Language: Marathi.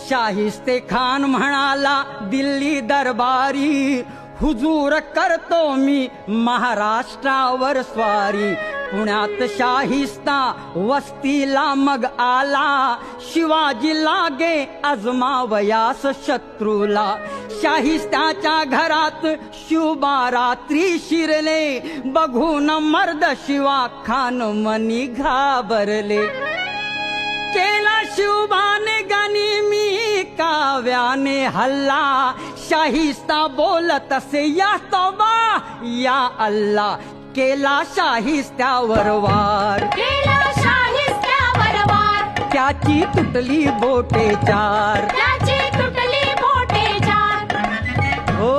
शाहिस्ते खान म्हणाला दिल्ली दरबारी, हुजूर करतो मी महाराष्ट्रावर स्वारी. पुण्यात शाहिस्ता वस्तीला मग आला, शिवाजी लागे आजमावयास शत्रूला. शाहिस्त्याच्या घरात शिवबा रात्री शिरले, बघून मर्द शिवा खान मनी घाबरले. केला शिवबाने गनिमी काव्याने हल्ला, शाहिस्ता बोलत असे या तौबा या अल्ला. केला शाहिस्त्यावर वार, केला शाहिस्त्यावर वार, त्याची तुटली बोटे चार. त्याची तुटली बोटे चार. हो